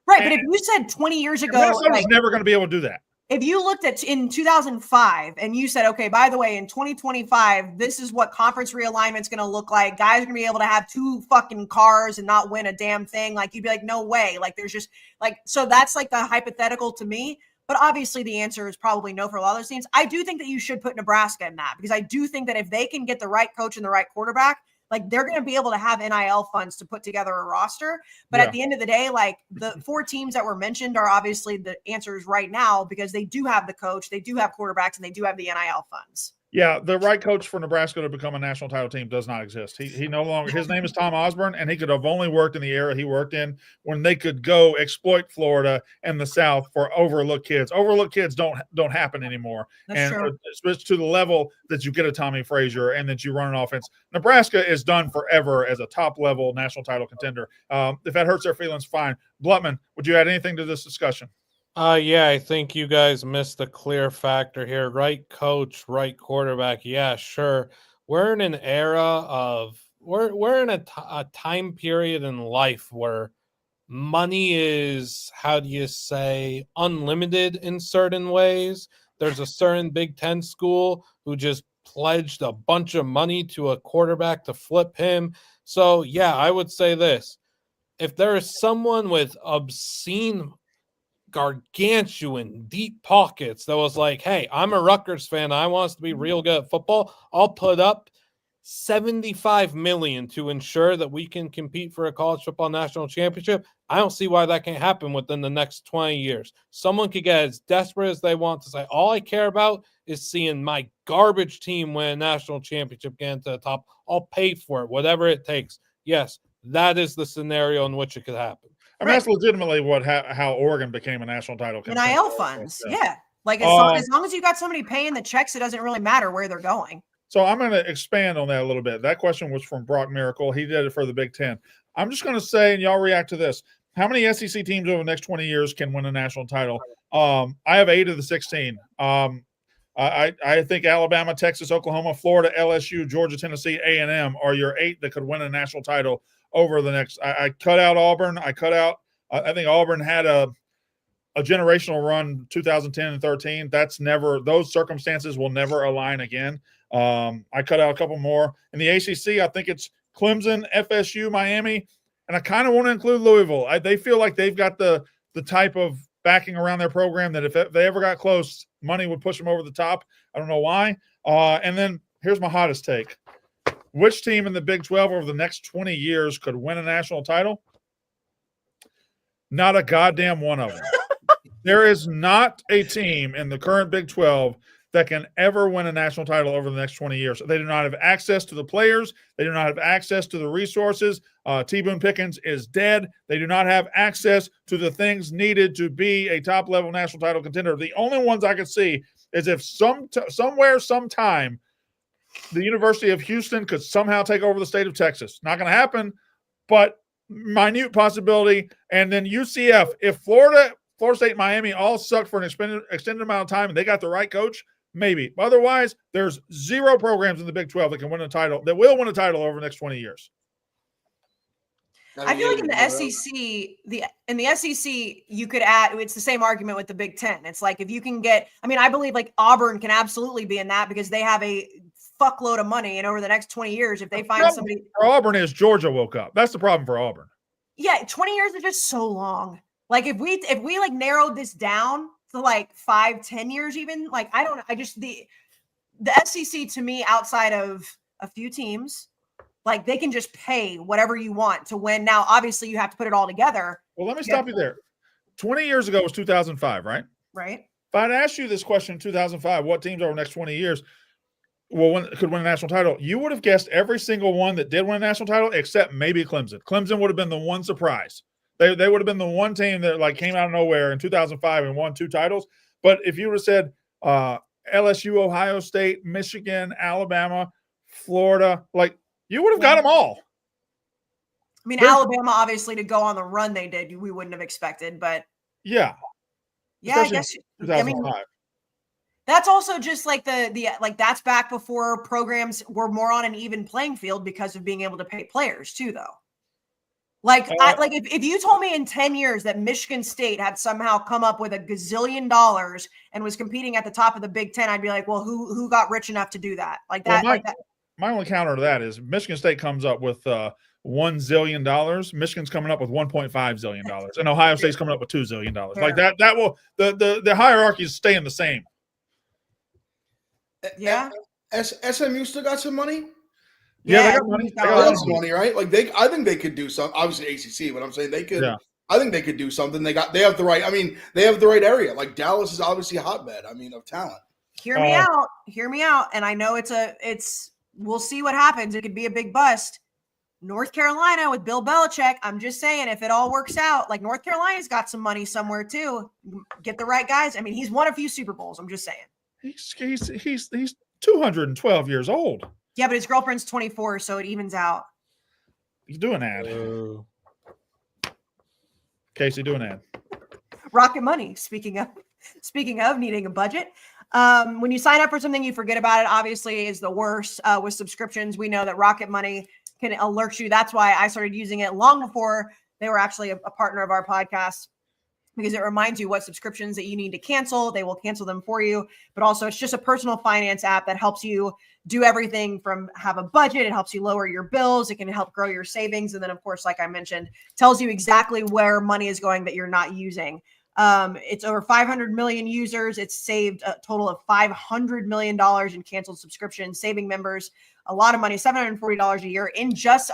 [SPEAKER 4] right? But if you said 20 years ago,
[SPEAKER 2] Minnesota's never going to be able to do that.
[SPEAKER 4] If you looked at in 2005 and you said, okay, by the way, in 2025, this is what conference realignment is going to look like. Guys are going to be able to have 2 fucking cars and not win a damn thing. Like you'd be like, no way. Like there's just like, so that's like the hypothetical to me. But obviously the answer is probably no for a lot of those teams. I do think that you should put Nebraska in that because I do think that if they can get the right coach and the right quarterback, like they're going to be able to have NIL funds to put together a roster. But at the end of the day, like the 4 teams that were mentioned are obviously the answers right now because they do have the coach, they do have quarterbacks, and they do have the NIL funds.
[SPEAKER 2] Yeah, the right coach for Nebraska to become a national title team does not exist. He no longer, his name is Tom Osborne, and he could have only worked in the era he worked in when they could go exploit Florida and the South for overlooked kids. Overlooked kids don't happen anymore.
[SPEAKER 4] That's true.
[SPEAKER 2] It's to the level that you get a Tommy Frazier and that you run an offense. Nebraska is done forever as a top-level national title contender. If that hurts their feelings, fine. Blutman, would you add anything to this discussion?
[SPEAKER 1] Yeah, I think you guys missed a clear factor here. Right coach, right quarterback. Yeah, sure. We're in an era of we're in a time period in life where money is, how do you say, unlimited in certain ways. There's a certain Big Ten school who just pledged a bunch of money to a quarterback to flip him. So yeah, I would say this. If there is someone with obscene gargantuan deep pockets that was like, hey, I'm a Rutgers fan, I want us to be real good at football, I'll put up $75 million to ensure that we can compete for a college football national championship. I don't see why that can't happen within the next 20 years. Someone could get as desperate as they want to say, all I care about is seeing my garbage team win a national championship, get into the top. I'll pay for it, whatever it takes. Yes, that is the scenario in which it could happen.
[SPEAKER 2] I mean, that's legitimately how Oregon became a national title contender.
[SPEAKER 4] NIL funds, yeah. Like as long as you got somebody paying the checks, it doesn't really matter where they're going.
[SPEAKER 2] So I'm going to expand on that a little bit. That question was from Brock Miracle. He did it for the Big Ten. I'm just going to say, and y'all react to this, how many SEC teams over the next 20 years can win a national title? I have 8 of the 16. I think Alabama, Texas, Oklahoma, Florida, LSU, Georgia, Tennessee, A&M are your 8 that could win a national title over the next. I cut out Auburn. I think Auburn had a generational run 2010 and 13. That's never, those circumstances will never align again. I cut out a couple more. In the ACC, I think it's Clemson, FSU, Miami, and I kind of want to include Louisville. They feel like they've got the type of backing around their program that if they ever got close, money would push them over the top. I don't know why. And then here's my hottest take. Which team in the Big 12 over the next 20 years could win a national title? Not a goddamn one of them. There is not a team in the current Big 12 that can ever win a national title over the next 20 years. They do not have access to the players. They do not have access to the resources. T. Boone Pickens is dead. They do not have access to the things needed to be a top-level national title contender. The only ones I could see is if somewhere, sometime, the University of Houston could somehow take over the state of Texas. Not going to happen, but minute possibility. And then UCF, if Florida State, Miami all sucked for an extended amount of time and they got the right coach, maybe. Otherwise, there's 0 programs in the Big 12 that can win a title, that will win a title over the next 20 years.
[SPEAKER 4] I feel like in the SEC, in the SEC, you could add, it's the same argument with the Big Ten. It's like if you can get, I mean, I believe like Auburn can absolutely be in that because they have a fuckload of money, and over the next 20 years, if they find somebody
[SPEAKER 2] for Auburn is Georgia woke up. That's the problem for Auburn.
[SPEAKER 4] Yeah, 20 years is just so long. Like if we like narrowed this down to like 5-10 years, even like the SEC to me, outside of a few teams, like they can just pay whatever you want to win. Now, obviously, you have to put it all together.
[SPEAKER 2] Well, let me stop you there. 20 years ago was 2005, right?
[SPEAKER 4] Right.
[SPEAKER 2] If I'd asked you this question in 2005, what teams over the next 20 years could win a national title, you would have guessed every single one that did win a national title except maybe Clemson. Clemson would have been the one surprise. They would have been the one team that like came out of nowhere in 2005 and won 2 titles. But if you would have said LSU, Ohio State, Michigan, Alabama, Florida, like you would have got them all.
[SPEAKER 4] I mean, Alabama, obviously, to go on the run they did, we wouldn't have expected, but
[SPEAKER 2] yeah,
[SPEAKER 4] I guess
[SPEAKER 2] 2005.
[SPEAKER 4] I mean, that's also just like the like that's back before programs were more on an even playing field because of being able to pay players too, though. Like, if you told me in 10 years that Michigan State had somehow come up with $1 gazillion and was competing at the top of the Big Ten, I'd be like, well, who got rich enough to do that? Like that.
[SPEAKER 2] My only counter to that is Michigan State comes up with $1 zillion. Michigan's coming up with $1.5 zillion, and Ohio State's coming up with $2 zillion. Sure. Like that will the hierarchy is staying the same.
[SPEAKER 4] Yeah.
[SPEAKER 3] SMU still got some money.
[SPEAKER 2] Yeah, they got money.
[SPEAKER 3] They got some money, right? Like I think they could do something. Obviously ACC, but I'm saying they could. Yeah. I think they could do something. They have the right. I mean, they have the right area. Like Dallas is obviously a hotbed. I mean, of talent.
[SPEAKER 4] Hear me out. And I know we'll see what happens. It could be a big bust. North Carolina with Bill Belichick. I'm just saying, if it all works out, like North Carolina's got some money somewhere too. Get the right guys. I mean, he's won a few Super Bowls. I'm just saying.
[SPEAKER 2] He's 212 years old.
[SPEAKER 4] Yeah, but his girlfriend's 24, so it evens out.
[SPEAKER 2] He's doing ad. Kayce, do an ad.
[SPEAKER 4] Rocket Money. Speaking of needing a budget, when you sign up for something, you forget about it. Obviously, is the worst with subscriptions. We know that Rocket Money can alert you. That's why I started using it long before they were actually a partner of our podcast, because it reminds you what subscriptions that you need to cancel. They will cancel them for you. But also, it's just a personal finance app that helps you do everything from have a budget. It helps you lower your bills. It can help grow your savings. And then, of course, like I mentioned, tells you exactly where money is going that you're not using. It's over 500 million users. It's saved a total of $500 million in canceled subscriptions, saving members a lot of money, $740 a year in just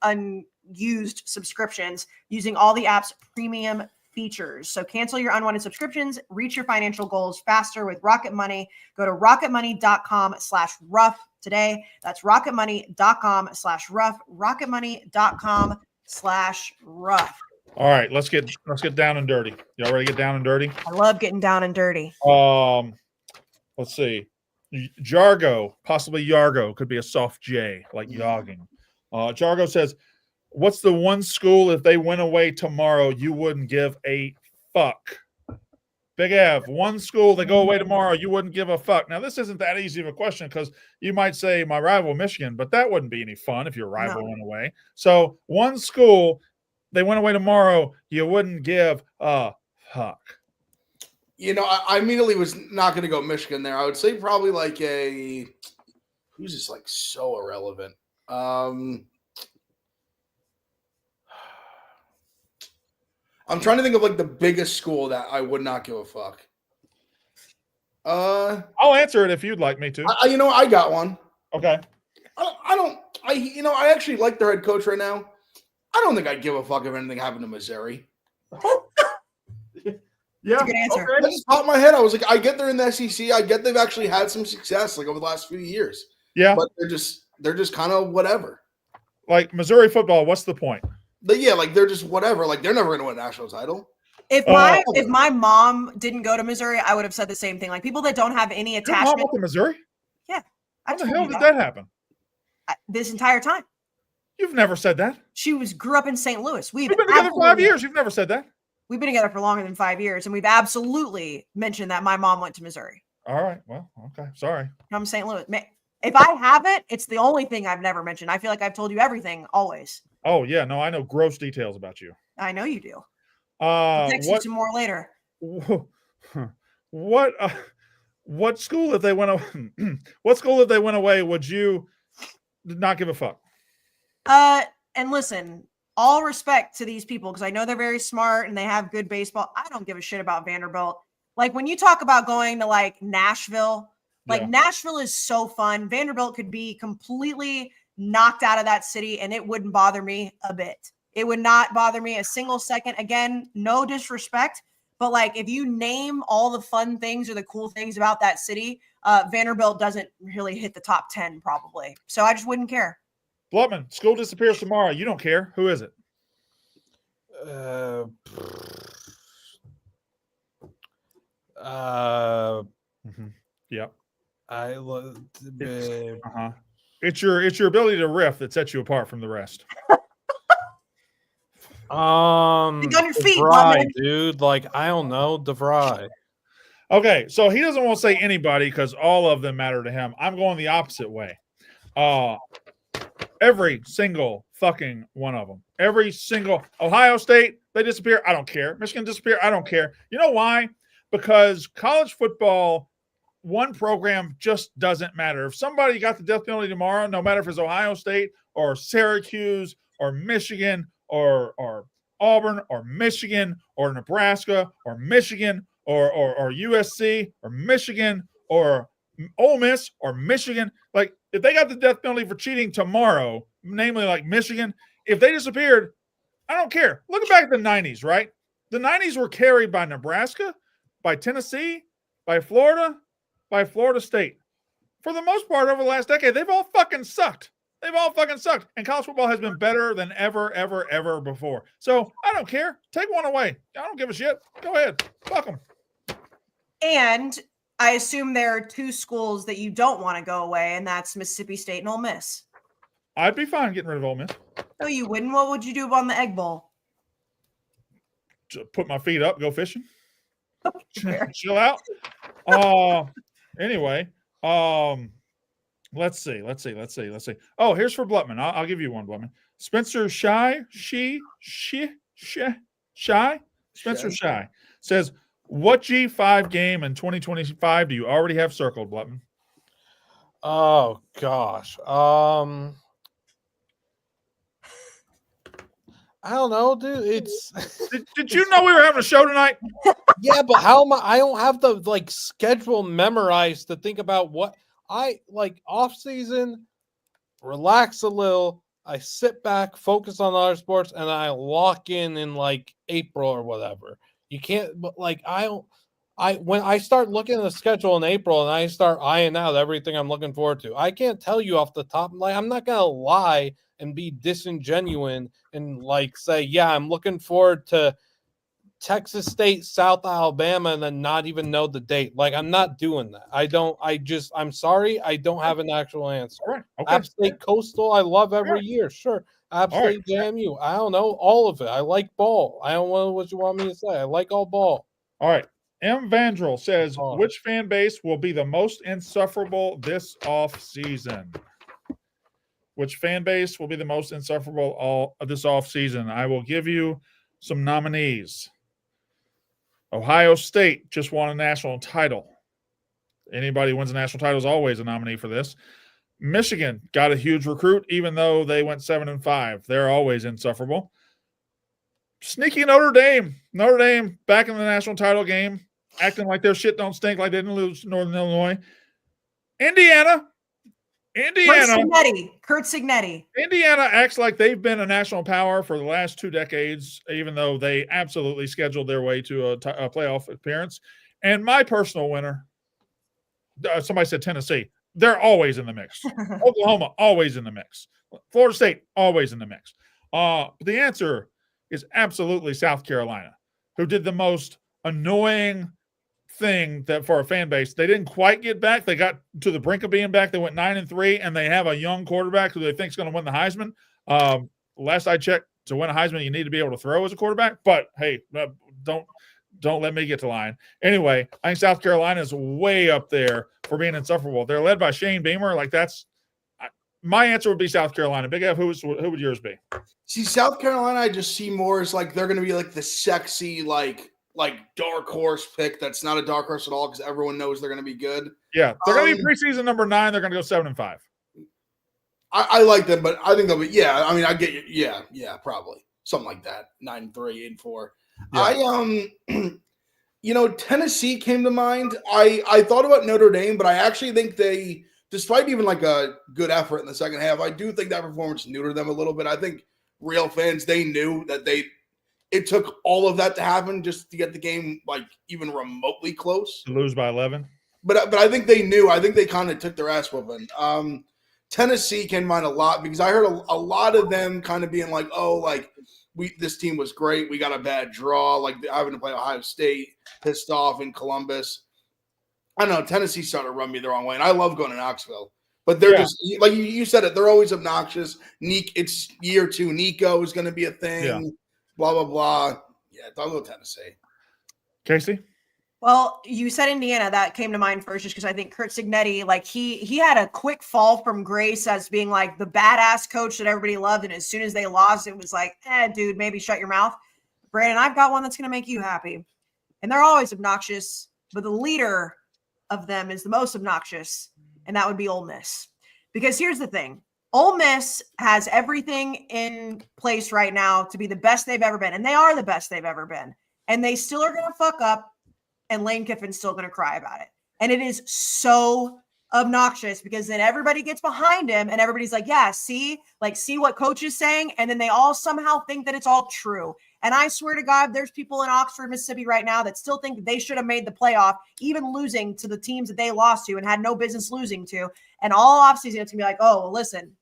[SPEAKER 4] unused subscriptions, using all the app's premium features. So cancel your unwanted subscriptions, reach your financial goals faster with Rocket Money. Go to rocketmoney.com/rough today. That's rocketmoney.com/rough, rocketmoney.com/rough.
[SPEAKER 2] All right, let's get down and dirty. Y'all ready to get down and dirty?
[SPEAKER 4] I love getting down and dirty.
[SPEAKER 2] Let's see. Jargo, possibly Yargo, could be a soft J, like yogging. Jargo says, what's the one school if they went away tomorrow you wouldn't give a fuck? Big Ev, one school they go away tomorrow you wouldn't give a fuck. Now, this isn't that easy of a question because you might say my rival Michigan, but that wouldn't be any fun if your rival went away. So one school, they went away tomorrow, you wouldn't give a fuck.
[SPEAKER 3] You know, I immediately was not going to go Michigan there. I would say probably like who's just like so irrelevant. I'm trying to think of like the biggest school that I would not give a fuck.
[SPEAKER 2] I'll answer it if you'd like me to.
[SPEAKER 3] I got one.
[SPEAKER 2] Okay.
[SPEAKER 3] I actually like their head coach right now. I don't think I'd give a fuck if anything happened to Missouri.
[SPEAKER 2] Yeah,
[SPEAKER 4] That's a good answer.
[SPEAKER 2] okay.
[SPEAKER 3] That just popped in my head. I was like, I get they're in the SEC. I get they've actually had some success like over the last few years.
[SPEAKER 2] Yeah,
[SPEAKER 3] but they're just kind of whatever.
[SPEAKER 2] Like Missouri football, what's the point?
[SPEAKER 3] But yeah, like they're just whatever. Like they're never going to win a national title.
[SPEAKER 4] If my mom didn't go to Missouri, I would have said the same thing. Like people that don't have any
[SPEAKER 2] Your
[SPEAKER 4] attachment.
[SPEAKER 2] mom went to Missouri?
[SPEAKER 4] Yeah.
[SPEAKER 2] How the hell did that happen?
[SPEAKER 4] This entire time.
[SPEAKER 2] You've never said that.
[SPEAKER 4] She grew up in St. Louis.
[SPEAKER 2] We've been together 5 years. You've never said that.
[SPEAKER 4] We've been together for longer than 5 years, and we've absolutely mentioned that my mom went to Missouri.
[SPEAKER 2] All right. Well, okay. Sorry.
[SPEAKER 4] From St. Louis. If I haven't, it's the only thing I've never mentioned. I feel like I've told you everything always.
[SPEAKER 2] Oh, yeah. No, I know gross details about you.
[SPEAKER 4] I know you do. I'll text you some more later.
[SPEAKER 2] What school if they went what school if they went away would you not give a fuck?
[SPEAKER 4] And listen, all respect to these people because I know they're very smart and they have good baseball. I don't give a shit about Vanderbilt. Like when you talk about going to like Nashville, Nashville is so fun. Vanderbilt could be completely knocked out of that city and it wouldn't bother me a bit. It would not bother me a single second. Again, no disrespect, but like if you name all the fun things or the cool things about that city, Vanderbilt doesn't really hit the top 10 probably. So I just wouldn't care.
[SPEAKER 2] Blutman, school disappears tomorrow. You don't care. Who is it? Yep. It's your ability to riff that sets you apart from the rest.
[SPEAKER 4] On your feet,
[SPEAKER 1] DeVry, dude. Like I don't know, DeVry.
[SPEAKER 2] Okay, so he doesn't want to say anybody because all of them matter to him. I'm going the opposite way. Every single fucking one of them. Every single Ohio State, they disappear. I don't care. Michigan disappear. I don't care. You know why? Because college football, one program just doesn't matter. If somebody got the death penalty tomorrow, no matter if it's Ohio State or Syracuse or Michigan or Auburn or Michigan or Nebraska or Michigan or USC or Michigan or Ole Miss or Michigan, like if they got the death penalty for cheating tomorrow, namely like Michigan, if they disappeared, I don't care. Look back at the 90s, right? The 90s were carried by Nebraska, by Tennessee, by Florida State. For the most part, over the last decade, they've all fucking sucked. And college football has been better than ever before. So I don't care. Take one away. I don't give a shit. Go ahead. Fuck them.
[SPEAKER 4] And I assume there are two schools that you don't want to go away, and that's Mississippi State and Ole Miss.
[SPEAKER 2] I'd be fine getting rid of Ole Miss.
[SPEAKER 4] No, you wouldn't. What would you do on the Egg Bowl?
[SPEAKER 2] Put my feet up, go fishing. Chill out. Anyway, let's see. Oh, here's for Blutman. I'll give you one, Blutman. Spencer Shy. Spencer Shy says, what G5 game in 2025 do you already have circled, Blutman?
[SPEAKER 1] Oh gosh. I don't know, dude. It's
[SPEAKER 2] did you know we were having a show tonight?
[SPEAKER 1] Yeah, but how am I don't have the like schedule memorized to think about what I like off season, relax a little. I sit back, focus on other sports, and I lock in like April or whatever. You can't, but like when I start looking at the schedule in April and I start eyeing out everything I'm looking forward to, I can't tell you off the top. Like I'm not gonna lie and be disingenuous and like say, yeah, I'm looking forward to Texas State, South Alabama, and then not even know the date. Like I'm not doing that. I'm sorry, I don't have an actual answer.
[SPEAKER 2] All right. Okay.
[SPEAKER 1] App State Coastal, I love every year. Sure. App State JMU. I don't know all of it. I like ball. I don't know what you want me to say. I like all ball.
[SPEAKER 2] All right. M. Vandrel says, which fan base will be the most insufferable this off season? Which fan base will be the most insufferable this off season? I will give you some nominees. Ohio State just won a national title. Anybody who wins a national title is always a nominee for this. Michigan got a huge recruit, even though they went 7-5. They're always insufferable. Sneaky Notre Dame. Notre Dame back in the national title game, acting like their shit don't stink, like they didn't lose Northern Illinois. Indiana Indiana.
[SPEAKER 4] Kurt Signetti.
[SPEAKER 2] Indiana acts like they've been a national power for the last 2 decades, even though they absolutely scheduled their way to a playoff appearance. And my personal winner, somebody said Tennessee. They're always in the mix. Oklahoma, always in the mix. Florida State, always in the mix. The answer is absolutely South Carolina, who did the most annoying thing that for a fan base. They didn't quite get back. They got to the brink of being back. They went 9-3, and they have a young quarterback who they think is going to win the Heisman. Last I checked, to win a Heisman, you need to be able to throw as a quarterback. But hey, don't let me get to lying. Anyway, I think South Carolina is way up there for being insufferable. They're led by Shane Beamer. Like my answer would be South Carolina. Big F, who would yours be?
[SPEAKER 3] See, South Carolina, I just see more as like they're going to be like the sexy, like dark horse pick. That's not a dark horse at all because everyone knows they're going to be good.
[SPEAKER 2] Yeah, they're going to be preseason number 9. They're going to go 7-5.
[SPEAKER 3] I like them, but I think they'll be. Yeah, I mean, I get you. Yeah, probably something like that. 9-3, 8-4.
[SPEAKER 2] Yeah.
[SPEAKER 3] Tennessee came to mind. I thought about Notre Dame, but I actually think they, despite even like a good effort in the second half, I do think that performance neutered them a little bit. I think real fans, they knew that it took all of that to happen just to get the game like even remotely close.
[SPEAKER 2] To lose by 11.
[SPEAKER 3] But I think they knew. I think they kind of took their ass whooping. Tennessee came to mind a lot because I heard a lot of them kind of being like, oh, like this team was great. We got a bad draw. Like having to play Ohio State, pissed off in Columbus. I don't know. Tennessee started to run me the wrong way. And I love going to Knoxville. But they're just, like you said it, they're always obnoxious. It's year 2. Nico is going to be a thing. Yeah. Blah, blah, blah. Yeah, don't go Tennessee.
[SPEAKER 2] Kayce?
[SPEAKER 4] Well, you said Indiana. That came to mind first just because I think Kurt Signetti, like he had a quick fall from grace as being like the badass coach that everybody loved. And as soon as they lost, it was like, dude, maybe shut your mouth. Brandon, I've got one that's going to make you happy. And they're always obnoxious, but the leader of them is the most obnoxious, and that would be Ole Miss. Because here's the thing. Ole Miss has everything in place right now to be the best they've ever been, and they are the best they've ever been. And they still are going to fuck up, and Lane Kiffin's still going to cry about it. And it is so obnoxious because then everybody gets behind him, and everybody's like, yeah, see what coach is saying, and then they all somehow think that it's all true. And I swear to God, there's people in Oxford, Mississippi right now that still think that they should have made the playoff, even losing to the teams that they lost to and had no business losing to. And all offseason, it's going to be like, oh, well, listen,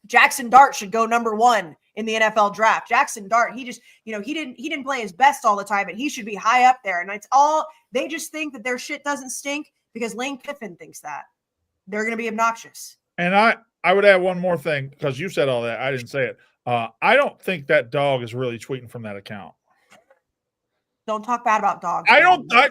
[SPEAKER 4] Jackson Dart should go number 1 in the NFL draft. Jackson Dart, he just, he didn't play his best all the time, but he should be high up there. And it's all, they just think that their shit doesn't stink because Lane Kiffin thinks that. They're going to be obnoxious.
[SPEAKER 2] And I would add one more thing because you said all that. I didn't say it. I don't think that dog is really tweeting from that account.
[SPEAKER 4] Don't talk bad about dogs.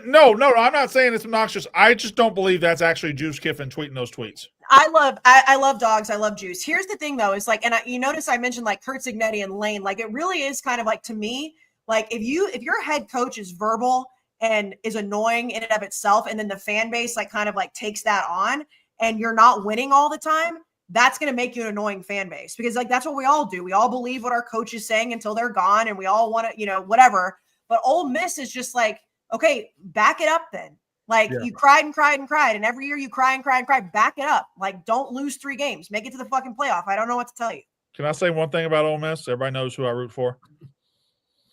[SPEAKER 2] No, I'm not saying it's obnoxious. I just don't believe that's actually Juice Kiffin tweeting those tweets.
[SPEAKER 4] I love dogs. I love Juice. Here's the thing though, is like, and you notice I mentioned like Kurt Signetti and Lane, like it really is kind of like, to me, like if your head coach is verbal and is annoying in and of itself, and then the fan base like kind of like takes that on and you're not winning all the time, that's going to make you an annoying fan base because like, that's what we all do. We all believe what our coach is saying until they're gone and we all want to, whatever. But Ole Miss is just like, okay, back it up then. Like you cried and cried and cried. And every year you cry and cry and cry, back it up. Like don't lose 3 games, make it to the fucking playoff. I don't know what to tell you.
[SPEAKER 2] Can I say one thing about Ole Miss? Everybody knows who I root for.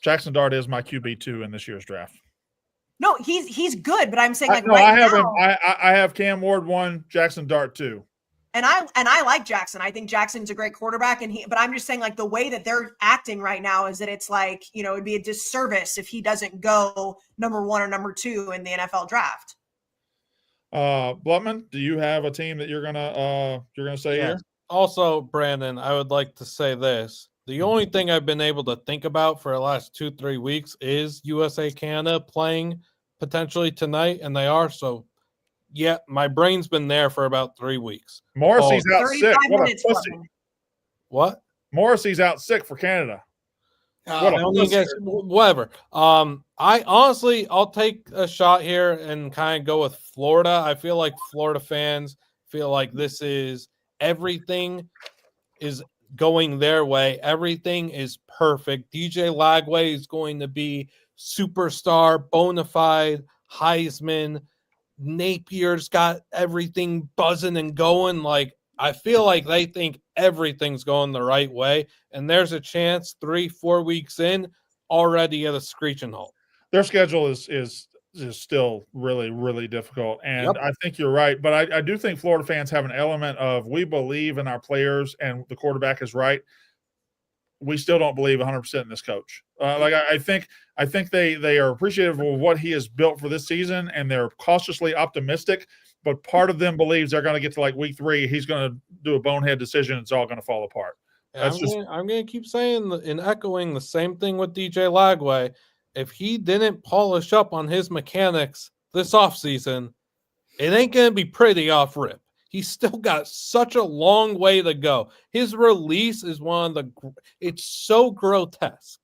[SPEAKER 2] Jackson Dart is my QB2 in this year's draft.
[SPEAKER 4] No, he's good, but I'm saying like
[SPEAKER 2] I have Cam Ward 1, Jackson Dart 2.
[SPEAKER 4] And I like Jackson. I think Jackson's a great quarterback, but I'm just saying like the way that they're acting right now is that it's like, it'd be a disservice if he doesn't go number 1 or number 2 in the NFL draft.
[SPEAKER 2] Blutman, do you have a team that you're gonna say here?
[SPEAKER 1] Also, Brandon, I would like to say this. The only thing I've been able to think about for the last 2-3 weeks is USA Canada playing potentially tonight, and they are. So, yeah, my brain's been there for about 3 weeks.
[SPEAKER 2] Morrissey's out sick. What a pussy.
[SPEAKER 1] What?
[SPEAKER 2] Morrissey's out sick for Canada.
[SPEAKER 1] Whatever. I'll take a shot here and kind of go with Florida. I feel like Florida fans feel like this is everything is going their way. Everything is perfect. DJ Lagway is going to be superstar, bona fide, Heisman. Napier's got everything buzzing and going. Like, I feel like they think everything's going the right way, and there's a chance 3-4 weeks in already at a screeching halt.
[SPEAKER 2] Their schedule is still really, really difficult, and I think you're right. But I do think Florida fans have an element of we believe in our players, and the quarterback is right. We still don't believe 100% in this coach. I think they are appreciative of what he has built for this season, and they're cautiously optimistic. But part of them believes they're going to get to like week 3. He's going to do a bonehead decision. It's all going to fall apart.
[SPEAKER 1] I'm going to keep saying and echoing the same thing with DJ Lagway. If he didn't polish up on his mechanics this offseason, it ain't going to be pretty off rip. He's still got such a long way to go. His release is it's so grotesque.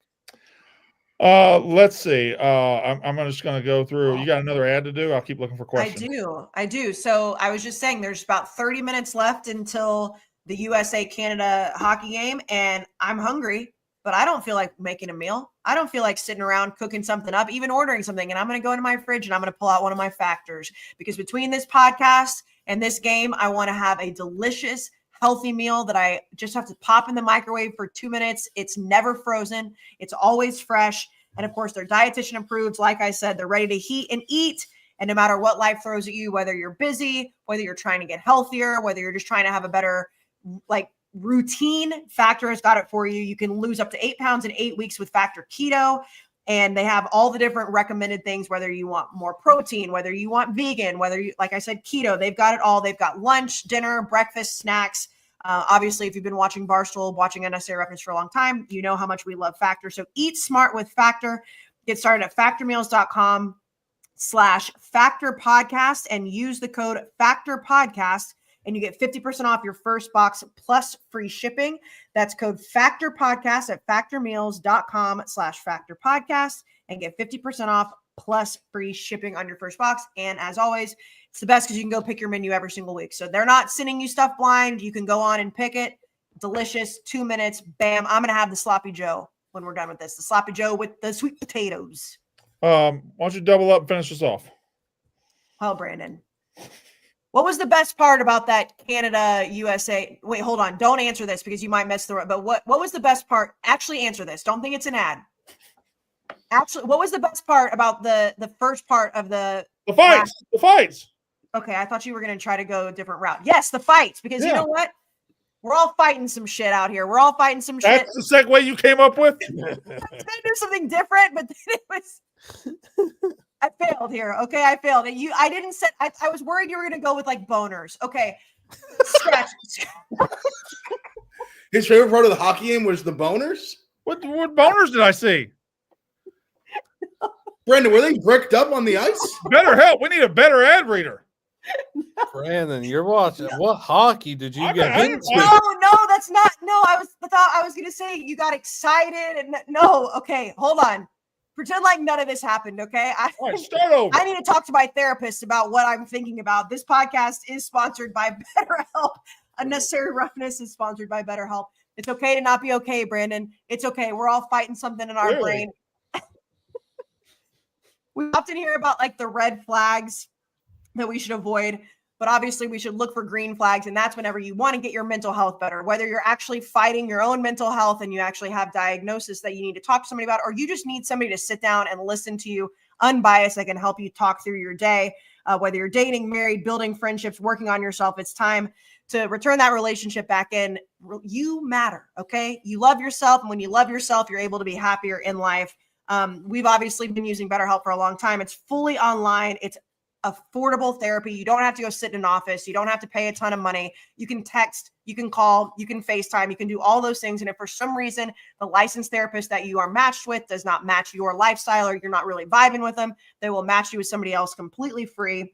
[SPEAKER 2] Let's see. I'm just going to go through. You got another ad to do? I'll keep looking for questions.
[SPEAKER 4] I do. So I was just saying there's about 30 minutes left until the USA-Canada hockey game, and I'm hungry, but I don't feel like making a meal. I don't feel like sitting around cooking something up, even ordering something, and I'm going to go into my fridge and I'm going to pull out one of my factors, because between this podcast and this game, I want to have a delicious, healthy meal that I just have to pop in the microwave for 2 minutes. It's never frozen. It's always fresh. And of course, they're dietitian approved. Like I said, they're ready to heat and eat. And no matter what life throws at you, whether you're busy, whether you're trying to get healthier, whether you're just trying to have a better routine, Factor has got it for you. You can lose up to 8 pounds in 8 weeks with Factor Keto. And they have all the different recommended things, whether you want more protein, whether you want vegan, whether you, like I said, keto, they've got it all. They've got lunch, dinner, breakfast, snacks. Obviously, if you've been watching Barstool, watching Unnecessary Roughness for a long time, you know how much we love Factor. So eat smart with Factor. Get started at factormeals.com/Factor Podcast and use the code Factor Podcast, and you get 50% off your first box plus free shipping. That's code Factor Podcast at factormeals.com/Factor Podcast and get 50% off plus free shipping on your first box. And as always, it's the best because you can go pick your menu every single week. So they're not sending you stuff blind. You can go on and pick it. Delicious. 2 minutes. Bam. I'm going to have the Sloppy Joe when we're done with this. The Sloppy Joe with the sweet potatoes.
[SPEAKER 2] Why don't you double up and finish this off?
[SPEAKER 4] Oh, Brandon. What was the best part about that Canada USA? Wait, hold on. Don't answer this because you might miss the. But what was the best part? Actually, answer this. Don't think it's an ad. Actually, what was the best part about the first part of the
[SPEAKER 2] fights? The fights.
[SPEAKER 4] Okay, I thought you were going to try to go a different route. Yes, the fights, because you know what? We're all fighting some shit out here. We're all fighting some shit.
[SPEAKER 2] That's the segue you came up with?
[SPEAKER 4] I was going to do something different, but then it was. I failed here. Okay, I failed. I didn't set. I was worried you were going to go with like boners. Okay, scratch.
[SPEAKER 3] His favorite part of the hockey game was the boners.
[SPEAKER 2] What boners did I see?
[SPEAKER 3] Brandon, were they bricked up on the ice?
[SPEAKER 2] BetterHelp. We need a better ad reader.
[SPEAKER 1] Brandon, you're watching. What hockey did you get into?
[SPEAKER 4] No, that's not. No, I was going to say you got excited and no. Okay, hold on. Pretend like none of this happened, okay?
[SPEAKER 2] All right, start over.
[SPEAKER 4] I need to talk to my therapist about what I'm thinking about. This podcast is sponsored by BetterHelp. Unnecessary Roughness is sponsored by BetterHelp. It's okay to not be okay, Brandon. It's okay. We're all fighting something in our brain. We often hear about like the red flags that we should avoid, but obviously we should look for green flags. And that's whenever you want to get your mental health better, whether you're actually fighting your own mental health and you actually have diagnosis that you need to talk to somebody about, or you just need somebody to sit down and listen to you unbiased that can help you talk through your day. Whether you're dating, married, building friendships, working on yourself, it's time to return that relationship back in. You matter, okay? You love yourself. And when you love yourself, you're able to be happier in life. We've obviously been using BetterHelp for a long time. It's fully online. It's affordable therapy. You don't have to go sit in an office. You don't have to pay a ton of money. You can text, you can call, you can FaceTime, you can do all those things. And if for some reason the licensed therapist that you are matched with does not match your lifestyle or you're not really vibing with them, they will match you with somebody else completely free.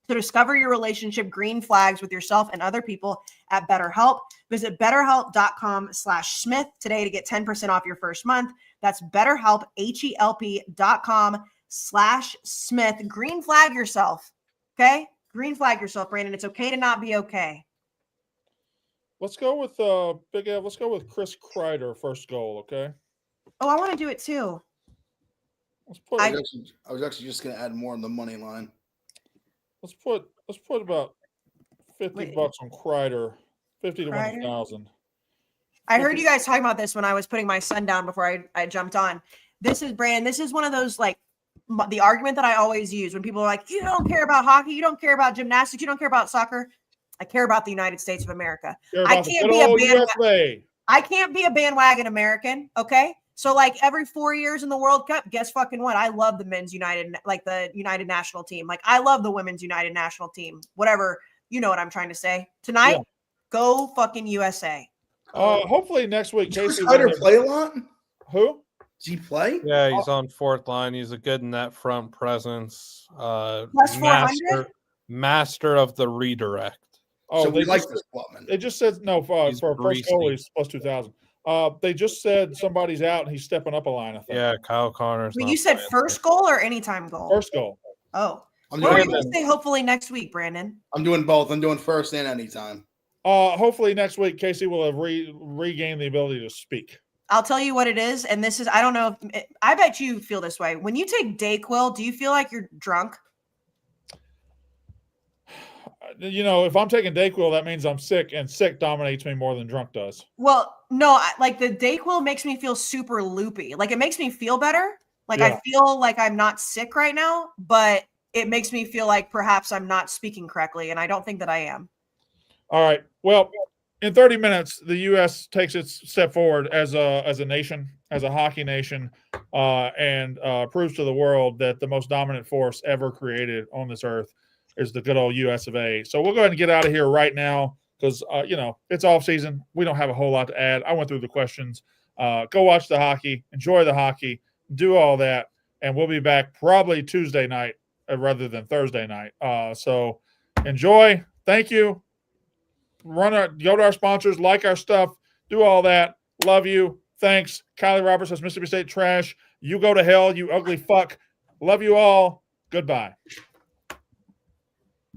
[SPEAKER 4] To discover your relationship green flags with yourself and other people at BetterHelp, visit BetterHelp.com/Smith today to get 10% off your first month. That's BetterHelp, HELP.com/Smith. Green flag yourself. Okay? Green flag yourself, Brandon. It's okay to not be okay.
[SPEAKER 2] Let's go with Big Ev. Let's go with Chris Kreider first goal, okay?
[SPEAKER 4] Oh, I want to do it too.
[SPEAKER 3] I was actually just going to add more on the money line.
[SPEAKER 2] Let's put about $50 on Kreider 50 to win 1,000.
[SPEAKER 4] I heard you guys talking about this when I was putting my son down before I jumped on. This is one of those, like, the argument that I always use when people are like, you don't care about hockey, you don't care about gymnastics, you don't care about soccer. I care about the United States of America. I can't be a bandwagon American. Okay. So, like, every 4 years in the World Cup, guess fucking what? I love the men's United, like the United national team. Like, I love the women's United national team. Whatever. You know what I'm trying to say. Tonight, go fucking USA.
[SPEAKER 2] Hopefully next week.
[SPEAKER 3] Does Snyder play a lot?
[SPEAKER 2] Who?
[SPEAKER 3] Does he play?
[SPEAKER 1] Yeah, he's on fourth line. He's a good net front presence.
[SPEAKER 4] Plus 400?
[SPEAKER 1] Master of the redirect.
[SPEAKER 3] Oh, so we like this Plotman.
[SPEAKER 2] They just said no for first goal. He's plus 2,000. They just said somebody's out and he's stepping up a line. I think.
[SPEAKER 1] Yeah, Kyle Connors.
[SPEAKER 4] Wait, you said first goal or anytime goal?
[SPEAKER 2] First goal.
[SPEAKER 4] Oh, what are you going to say? Hopefully next week, Brandon.
[SPEAKER 3] I'm doing both. I'm doing first and anytime.
[SPEAKER 2] Hopefully next week, Kayce will have regained the ability to speak.
[SPEAKER 4] I'll tell you what it is, and this is, I don't know, I bet you feel this way. When you take Dayquil, do you feel like you're drunk?
[SPEAKER 2] You know, if I'm taking Dayquil, that means I'm sick, and sick dominates me more than drunk does.
[SPEAKER 4] Well, no, like the Dayquil makes me feel super loopy. Like, it makes me feel better. Like, I feel like I'm not sick right now, but it makes me feel like perhaps I'm not speaking correctly, and I don't think that I am.
[SPEAKER 2] All right. Well, in 30 minutes, the U.S. takes its step forward as a nation, as a hockey nation, and proves to the world that the most dominant force ever created on this earth is the good old U.S. of A. So we'll go ahead and get out of here right now because, it's off season. We don't have a whole lot to add. I went through the questions. Go watch the hockey, enjoy the hockey, do all that, and we'll be back probably Tuesday night rather than Thursday night. So enjoy. Thank you. Go to our sponsors, like our stuff, do all that. Love you. Thanks. Kylie Roberts says Mississippi State trash. You go to hell, you ugly fuck. Love you all. Goodbye.